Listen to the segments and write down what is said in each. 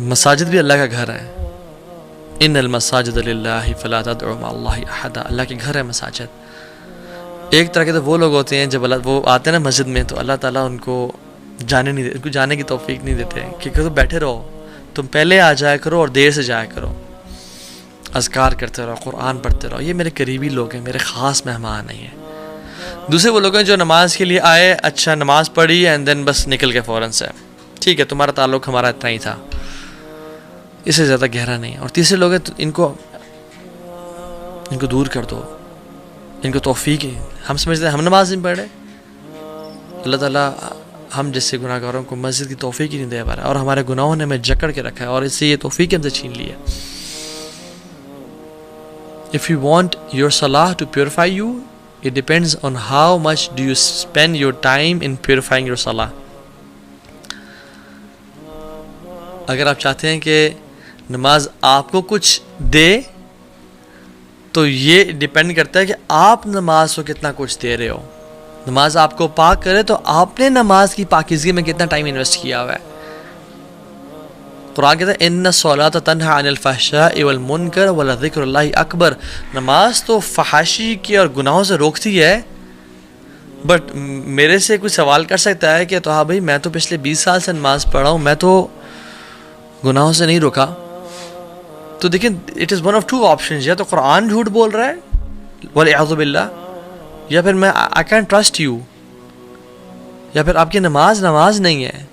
مساجد بھی اللہ کا گھر ہے. ان المساجد للہ فلا تدعوا مع اللہ احدا. اللہ کے گھر ہے مساجد. ایک طرح کے تو وہ لوگ ہوتے ہیں جب وہ آتے ہیں نا مسجد میں تو اللہ تعالیٰ ان کو جانے کی توفیق نہیں دیتے کہ تم بیٹھے رہو, تم پہلے آ جایا کرو اور دیر سے جایا کرو, اذکار کرتے رہو, قرآن پڑھتے رہو. یہ میرے قریبی لوگ ہیں, میرے خاص مہمان ہیں. یہ دوسرے وہ لوگ ہیں جو نماز کے لیے آئے, اچھا نماز پڑھی اینڈ دین بس نکل کے فوراً سے, ٹھیک ہے تمہارا تعلق ہمارا اتنا ہی تھا, اس سے زیادہ گہرا نہیں. اور تیسرے لوگ ہیں ان کو دور کر دو, ان کو توفیق ہے. ہم سمجھتے ہیں ہم نماز نہیں پڑھ رہے, اللہ تعالیٰ ہم جیسے گناہ گاروں کو مسجد کی توفیق ہی نہیں دے پا رہا, اور ہمارے گناہوں نے ہمیں جکڑ کے رکھا ہے اور اس سے یہ توفیق ہم سے چھین لی ہے. If you want your salah to purify you, it depends on how much do you spend your time in purifying your salah. اگر آپ چاہتے ہیں کہ نماز آپ کو کچھ دے تو یہ ڈیپینڈ کرتا ہے کہ آپ نماز کو کتنا کچھ دے رہے ہو. نماز آپ کو پاک کرے تو آپ نے نماز کی پاکیزگی میں کتنا ٹائم انویسٹ کیا ہوا ہے. قرآن کہتا ہے ان الصلاۃ تنہی عن الفحشاء والمنکر ولذکر اللہ اکبر. نماز تو فحاشی کی اور گناہوں سے روکتی ہے, بٹ میرے سے کوئی سوال کر سکتا ہے کہ تو ہاں بھائی میں تو پچھلے 20 سال سے نماز پڑھا ہوں, میں تو گناہوں سے نہیں روکا. تو دیکھیں it is one of two options, یا تو قرآن جھوٹ بول رہا ہے والعیاذ باللہ, یا پھر میں آئی کین ٹرسٹ یو, یا پھر آپ کی نماز نہیں ہے.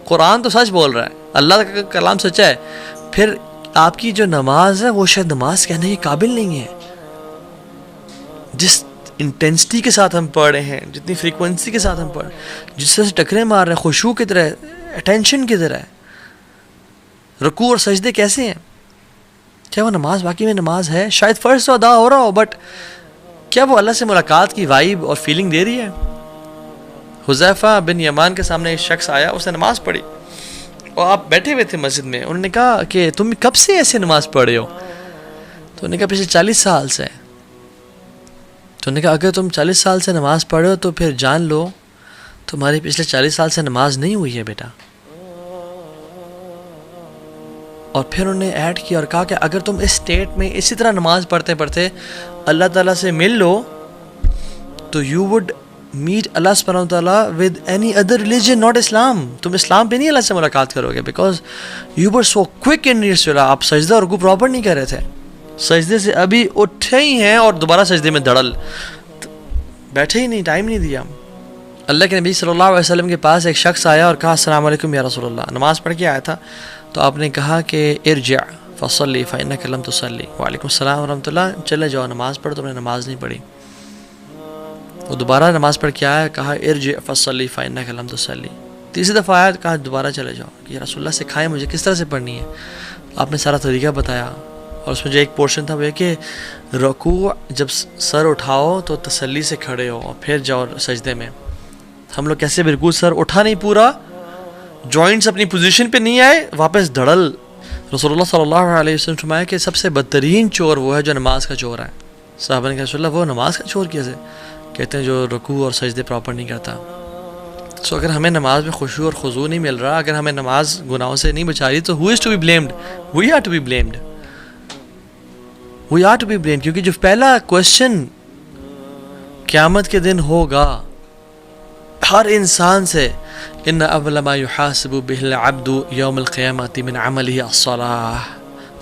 قرآن تو سچ بول رہا ہے, اللہ کا کلام سچا ہے, پھر آپ کی جو نماز ہے وہ شاید نماز کہنے کے قابل نہیں ہے. جس انٹینسٹی کے ساتھ ہم پڑھ رہے ہیں, جتنی فریکوینسی کے ساتھ ہم پڑھ رہے ہیں, جس طرح سے ٹکرے مار رہے ہیں, خشوع کی طرح, اٹینشن کی طرح, رکوع اور سجدے کیسے ہیں, کیا وہ نماز واقعی میں نماز ہے؟ شاید فرض تو ادا ہو رہا ہو, بٹ کیا وہ اللہ سے ملاقات کی وائب اور فیلنگ دے رہی ہے؟ حذیفہ بن یمان کے سامنے ایک شخص آیا, اس نے نماز پڑھی اور آپ بیٹھے ہوئے تھے مسجد میں. انہوں نے کہا کہ تم کب سے ایسے نماز پڑھ رہے ہو؟ تو انہوں نے کہا پچھلے 40 سال سے. تو انہوں نے کہا اگر تم 40 سال سے نماز پڑھ رہے ہو تو پھر جان لو تمہاری پچھلے 40 سال سے نماز نہیں ہوئی ہے بیٹا. اور پھر انہوں نے ایڈ کیا اور کہا کہ اگر تم اس سٹیٹ میں اسی طرح نماز پڑھتے پڑھتے اللہ تعالیٰ سے مل لو تو یو وڈ میٹ اللہ سبحانہ وتعالیٰ with any other religion not Islam. تم اسلام پہ نہیں اللہ سے ملاقات کرو گے, because you are so quick in your صلاۃ. آپ سجدہ اور رکوع پراپر نہیں کر رہے تھے, سجدے سے ابھی اٹھے ہی ہیں اور دوبارہ سجدے میں دڑل, بیٹھے ہی نہیں, ٹائم نہیں دیا. اللہ کے نبی صلی اللہ علیہ وسلم کے پاس ایک شخص آیا اور کہا السلام علیکم یا رسول اللہ. نماز پڑھ کے آیا تھا, تو آپ نے کہا کہ ارجع فصلی فإنک لم تصلی. وعلیکم السلام ورحمۃ اللہ, چلے جاؤ نماز پڑھ, تم نے نماز نہیں پڑھی. وہ دوبارہ نماز پڑھ کے آیا, کہا ارجع فصلی فإنک لم تصلی. تیسری دفعہ آیا, کہا دوبارہ چلے جاؤ کہ رسول اللہ سکھائے مجھے کس طرح سے پڑھنی ہے. آپ نے سارا طریقہ بتایا, اور اس میں جو ایک پورشن تھا وہ یہ کہ رکوع جب سر اٹھاؤ تو تسلی سے کھڑے ہو اور پھر جاؤ سجدے میں. ہم لوگ کیسے بالکل سر اٹھا نہیں پورا, جوائنٹس اپنی پوزیشن پہ نہیں آئے, واپس دھڑل. رسول اللہ صلی اللہ علیہ وسلم فرمایا کہ سب سے بدترین چور وہ ہے جو نماز کا چور ہے. صحابہ نے کہا رسول اللہ وہ نماز کا چور کیسے؟ کہتے ہیں جو رکوع اور سجدے پراپر نہیں کرتا. سو اگر ہمیں نماز میں خشوع اور خضوع نہیں مل رہا, اگر ہمیں نماز گناہوں سے نہیں بچا رہی, تو who is to be blamed? We are to be blamed. We are to be blamed. کیونکہ جو پہلا کوشچن قیامت کے دن ہوگا ہر انسان سے, ان اول ما يحاسب به العبد يوم القيامة من عمله الصلاة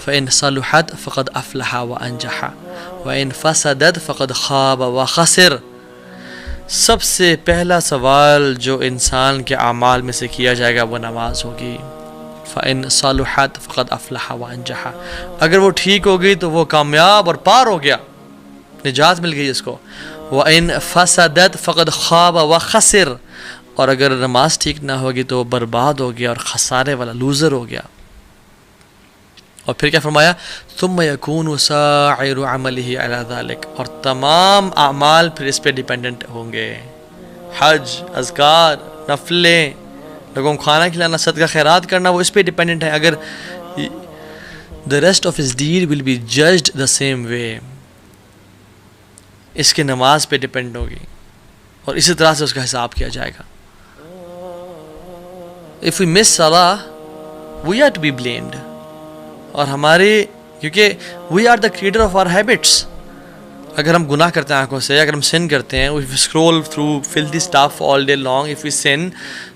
فإن صلحت فقد أفلح وأنجح وإن فسدت فقد خاب وخسر. سب سے پہلا سوال جو انسان کے اعمال میں سے کیا جائے گا وہ نماز ہوگی. فإن صلحت فقد أفلح وأنجح. اگر وہ ٹھیک ہو گئی تو وہ کامیاب اور پار ہو گیا, نجات مل گئی اس کو. وإن فسدت فقد خاب وخسر. اور اگر نماز ٹھیک نہ ہوگی تو وہ برباد ہو گیا اور خسارے والا, لوزر ہو گیا. اور پھر کیا فرمایا, ثم يكون سائر عمله على ذلك. اور تمام اعمال پھر اس پہ ڈیپینڈنٹ ہوں گے. حج, اذکار, نفلیں, لوگوں کو کھانا کھلانا, صدقہ خیرات کرنا, وہ اس پہ ڈیپینڈنٹ ہے. اگر the rest of his deed will be judged the same way. اس کے نماز پہ ڈیپینڈ ہوگی اور اسی طرح سے اس کا حساب کیا جائے گا. If we miss salah, we are to be blamed. اور ہمارے کیونکہ we are the creator of our habits. اگر ہم گناہ کرتے ہیں آنکھوں سے, اگر ہم سن کرتے ہیں, if we scroll through filthy stuff all day long, if we sin,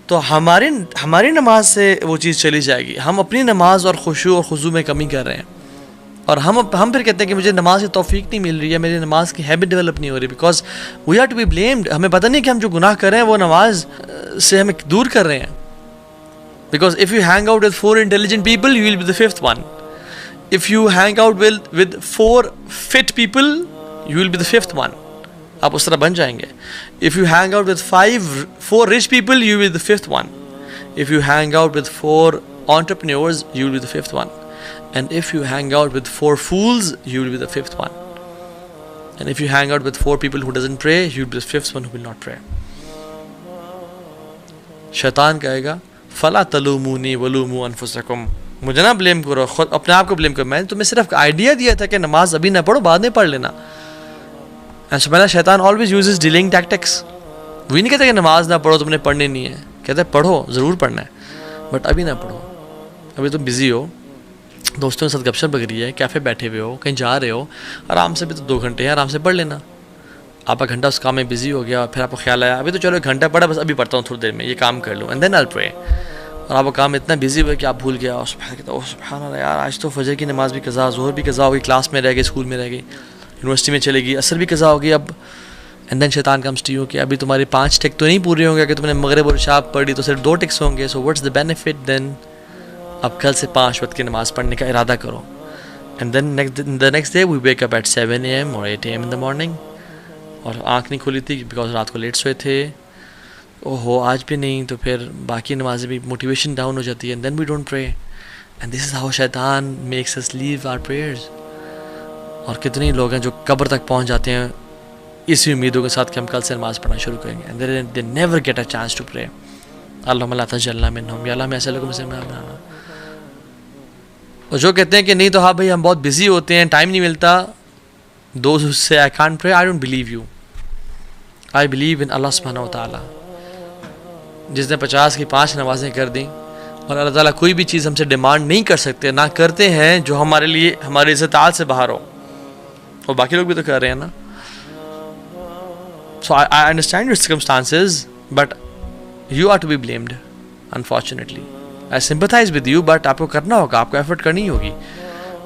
تو ہماری نماز سے وہ چیز چلی جائے گی. ہم اپنی نماز اور خشوع اور خضوع میں کمی کر رہے ہیں, اور ہم پھر کہتے ہیں کہ مجھے نماز کی توفیق نہیں مل رہی ہے, میری نماز کی ہیبٹ ڈیولپ نہیں ہو رہی, because we are to be blamed. ہمیں پتہ نہیں کہ ہم جو گناہ کر رہے ہیں وہ نماز سے ہمیں دور کر رہے ہیں. Because if you hang out with 4 intelligent people, you will be the 5th one. If you hang out with 4 fit people, you will be the 5th one. آپ اس طرح بن جائیں گے. If you hang out with 4 rich people, you will be the 5th one. If you hang out with 4 entrepreneurs, you will be the 5th one. And if you hang out with 4 fools, you will be the 5th one. And if you hang out with 4 people who doesn't pray, you will be the 5th one who will not pray. شیطان کہے گا فَلَا تَلُومُونِي وَلُومُوا أَنفُسَكُمْ, مجھے نہ blame کرو, خود اپنے آپ کو بلیم کرو. میں نے تمہیں صرف آئیڈیا دیا تھا کہ نماز ابھی نہ پڑھو, بعد میں پڑھ لینا. سبحانہ شیطان always uses delaying tactics. وہی نہیں کہتا کہ نماز نہ پڑھو, تم نے پڑھنی نہیں ہے. کہتا ہے پڑھو, ضرور پڑھنا ہے, بٹ ابھی نہ پڑھو. ابھی تم بزی ہو, دوستوں کے ساتھ گپ شپ لگ رہی ہے, کیفے بیٹھے ہوئے ہو, کہیں جا رہے ہو, آرام سے بھی تو 2 گھنٹے ہیں, آرام سے پڑھ لینا. آپ کا گھنٹہ اس کام میں بزی ہو گیا, پھر آپ کو خیال آیا ابھی تو چلو 1 گھنٹہ پڑھا, بس ابھی پڑھتا ہوں تھوڑی دیر میں, یہ کام کر لوں, اینڈ دین آئی پرے. اور آپ کا کام اتنا بزی ہوا کہ آپ بھول گیا, اور سبحان اللہ یار آج تو فجر کی نماز بھی قضا, ظہر بھی قضا ہو گئی, کلاس میں رہ گئی, اسکول میں رہ گئی, یونیورسٹی میں چلے گئی, عصر بھی قضا ہو گئی. اب اینڈ دین شیطان کمز ٹو یو کہ ابھی تمہاری 5 ٹک تو نہیں پورے ہوں گے, کہ تم نے مغرب اور عشاء پڑھی تو صرف 2 ٹکس ہوں گے. سو واٹس دا بینیفٹ دین. اب کل سے 5 وقت کی نماز پڑھنے کا ارادہ کرو. And then the next day we wake up at 7 AM اور 8 AM ان دا مارننگ, اور آنکھ نہیں کھلی تھی بیکاز رات کو لیٹ سوئے تھے. اوہو آج بھی نہیں, تو پھر باقی نمازیں بھی موٹیویشن ڈاؤن ہو جاتی ہے, and then we don't pray. And this is how شیطان makes us leave our prayers. اور کتنے لوگ ہیں جو قبر تک پہنچ جاتے ہیں اسی امیدوں کے ساتھ کہ ہم کل سے نماز پڑھنا شروع کریں گے, and they never get a chance to pray. اللہم لا تجعلنا منہم, یا اللہ ہمیں ایسے لوگوں میں سے بنانا. اور جو کہتے ہیں کہ نہیں تو ہاں بھائی ہم بہت بزی ہوتے ہیں, ٹائم نہیں ملتا, دوز سے I can't pray, I don't believe you. I believe in اللہ سبحانہ و تعالیٰ. جس نے 50 کی 5 نمازیں کر دیں, اور اللہ تعالیٰ کوئی بھی چیز ہم سے ڈیمانڈ نہیں کر سکتے, نہ کرتے ہیں جو ہمارے لیے ہمارے استطاعت سے باہر ہو, اور باقی لوگ بھی تو کر رہے ہیں نا. So I understand your circumstances, but you are to be blamed, unfortunately. I sympathize with you, but آپ کو کرنا ہوگا, آپ کو ایفرٹ کرنی ہوگی,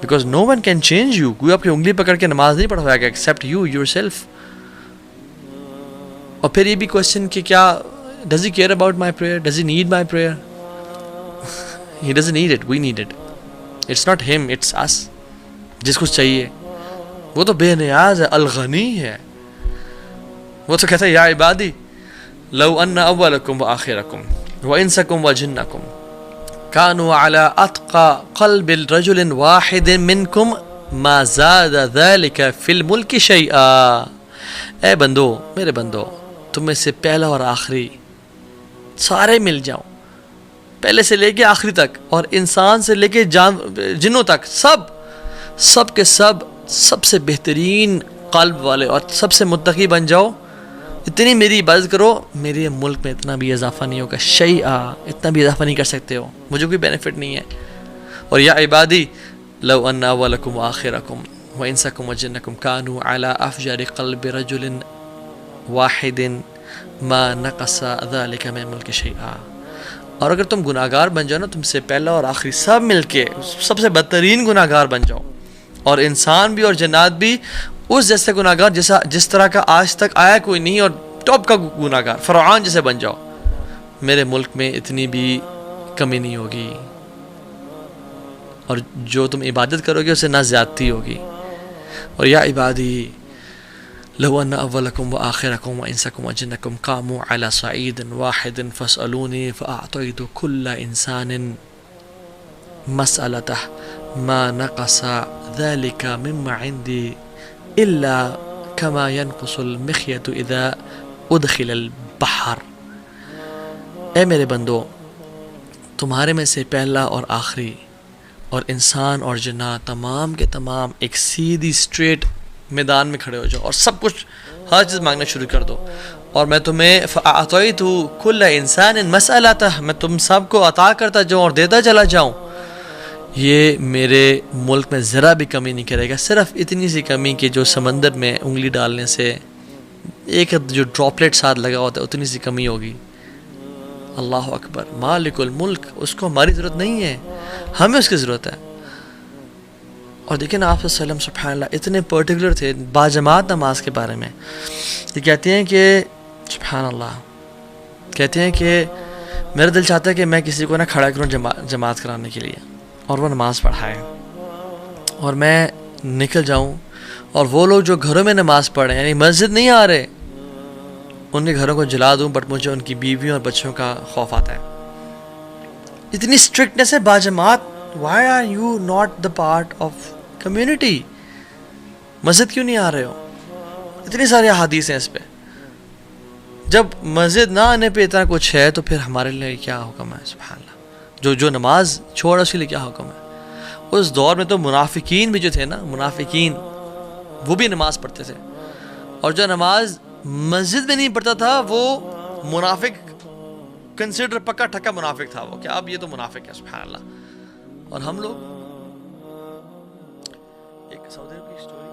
because no one can change you. کوئی آپ کی انگلی پکڑ کے نماز نہیں پڑھوائے گا except you yourself. اور پھر یہ بھی کوشچن کہ کیا does he care about my prayer? Does he need my prayer? He doesn't need it, we need it. It's not him, it's us. جس کو چاہیے وہ تو بے نیاز ہے, الغنی ہے. وہ تو کہتا ہے یا عبادی لو ان اولکم وآخرکم وانسکم وجنکم کانوا علی اتقى قلب رجل واحد منکم ما زاد ذلك فی الملک شیئا. اے بندو, میرے بندو, تم میں سے پہلا اور آخری سارے مل جاؤ, پہلے سے لے کے آخری تک, اور انسان سے لے کے جنوں تک, سب کے سب سے بہترین قلب والے اور سب سے متقی بن جاؤ, اتنی میری عبادت کرو, میرے ملک میں اتنا بھی اضافہ نہیں ہوگا, شیئا, اتنا بھی اضافہ نہیں کر سکتے ہو, مجھے کوئی بینیفٹ نہیں ہے. اور یا عبادی لو ان اولکم وآخرکم وانسکم وجنکم کانوا علی افجر قلب رجل واحد ما نقص ذلك من ملک شیئا. اور اگر تم گناہگار بن جاؤ نا, تم سے پہلا اور آخری سب مل کے سب سے بدترین گناہگار بن جاؤ, اور انسان بھی اور جنات بھی اس جیسے گناہگار جس طرح کا آج تک آیا کوئی نہیں, اور ٹاپ کا گناہگار فرعون جیسے بن جاؤ, میرے ملک میں اتنی بھی کمی نہیں ہوگی, اور جو تم عبادت کرو گے اسے نہ زیادتی ہوگی. اور یا عبادی لو ان اولکم وآخرکم وانسکم وجنکم قاموا علی صعید واحد فاسألونی فاعطیت کل انسان مسألته ما نقص ذلك مما عندي الا كما ينقص المخيط اذا ادخل البحر. اے میرے بندو, تمہارے میں سے پہلا اور آخری اور انسان اور جنات تمام کے تمام ایک سیدھی اسٹریٹ میدان میں کھڑے ہو جاؤ, اور سب کچھ ہر چیز مانگنا شروع کر دو, اور میں تمہیں فاعطیت کل انسان مسألته, میں تم سب کو عطا کرتا جاؤں اور دیتا چلا جاؤں, یہ میرے ملک میں ذرا بھی کمی نہیں کرے گا، صرف اتنی سی کمی کہ جو سمندر میں انگلی ڈالنے سے ایک جو ڈراپلیٹ ساتھ لگا ہوتا ہے اتنی سی کمی ہوگی. اللہ اکبر. مالک الملک، اس کو ہماری ضرورت نہیں ہے، ہمیں اس کی ضرورت ہے. اور دیکھیں نا آپ صلی اللہ علیہ وسلم سبحان اللہ اتنے پرٹیکولر تھے باجماعت نماز کے بارے میں. یہ کہتے ہیں کہ سبحان اللہ، کہتے ہیں کہ میرا دل چاہتا ہے کہ میں کسی کو نہ کھڑا کروں جماعت کرانے کے لیے اور وہ نماز پڑھائے اور میں نکل جاؤں، اور وہ لوگ جو گھروں میں نماز پڑھ رہے ہیں یعنی مسجد نہیں آ رہے ان کے گھروں کو جلا دوں، بٹ مجھے ان کی بیویوں اور بچوں کا خوف آتا ہے. اتنی اسٹرکٹنس ہے باجماعت. Why are you not the part of community? مسجد کیوں نہیں آ رہے ہو؟ اتنی ساری احادیث ہیں اس پہ. جب مسجد نہ آنے پہ اتنا کچھ ہے تو پھر ہمارے لیے کیا حکم ہے؟ سبحان اللہ. جو نماز چھوڑا اس کے لیے کیا حکم ہے؟ اس دور میں تو منافقین بھی جو تھے نا، منافقین وہ بھی نماز پڑھتے تھے، اور جو نماز مسجد میں نہیں پڑھتا تھا وہ منافق کنسیڈر، پکا ٹھکا منافق تھا وہ، کہ اب یہ تو منافق ہے. سبحان اللہ. اور ہم لوگ ایک سعودی عرب کی اسٹوری